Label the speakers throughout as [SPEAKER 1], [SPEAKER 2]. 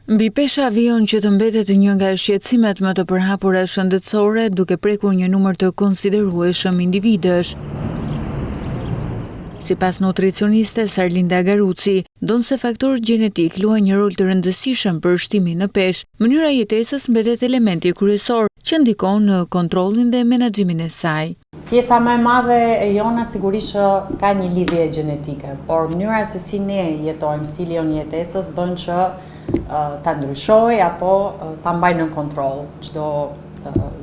[SPEAKER 1] Mbi pesha avion që të mbetet një nga shqetësimet më të përhapura shëndetësore, duke prekur një numër të konsiderueshëm individësh. Sipas nutricionistes Arlinda Garuci, donse faktori gjenetik luajnë një rol të rëndësishëm për shtimin në peshë, mënyra jetesës mbetet elementi kryesor që ndikon në kontrollin dhe menaxhimin e saj.
[SPEAKER 2] Pjesa më e madhe e jona sigurisht ka një lidhje gjenetike, por mënyra se si ne jetojmë, stili jon jetesës bën që ta ndryshoj apo ta mbaj në kontroll çdo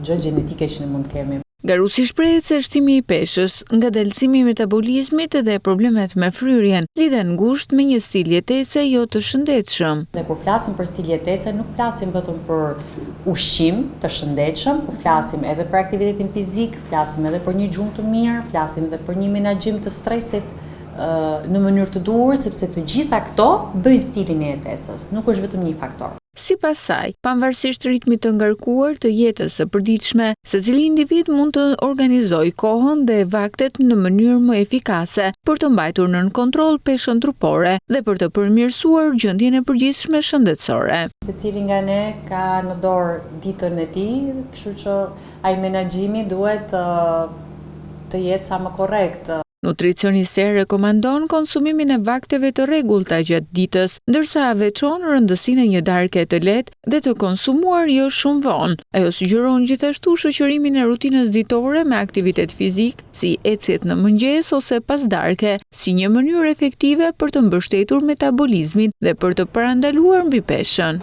[SPEAKER 2] gjë gjenetike që ne mund të kemi.
[SPEAKER 1] Garuci shprehet se shtimi i peshës, ngadalësimi i metabolizmit dhe problemet me fryrjen lidhen ngushtë me një stil jetese jo të shëndetshëm.
[SPEAKER 2] Ne kur flasim për stil jetese, nuk flasim vetëm për ushqim të shëndetshëm, por flasim edhe për aktivitetin fizik, flasim edhe për një gjumë të mirë, flasim edhe për një menaxhim të stresit në mënyrë të duhur, sepse të gjitha këto bëjnë stilin e jetesës, nuk është vetëm një faktor.
[SPEAKER 1] Sipas saj, pavarësisht ritmit të ngarkuar të jetës së përditshme, secili individ mund të organizojë kohën dhe vaktet në mënyrë më efikase për të mbajtur nën kontroll peshën trupore dhe për të përmirësuar gjendjen e përgjithshme shëndetësore.
[SPEAKER 2] Secili nga ne ka në dorë ditën e tij, kështu që ai menaxhimi duhet të jetë sa më korrekt.
[SPEAKER 1] Nutricionistja rekomandon konsumimin e vakteve të rregullta gjatë ditës, ndërsa veçon rëndësinë e një darke të lehtë dhe të konsumuar jo shumë vonë. Ajo sugjeron gjithashtu shoqërimin e rutinës ditore me aktivitet fizik, si ecjet në mëngjes ose pas darke, si një mënyrë efektive për të mbështetur metabolizmin dhe për të parandaluar mbi peshën.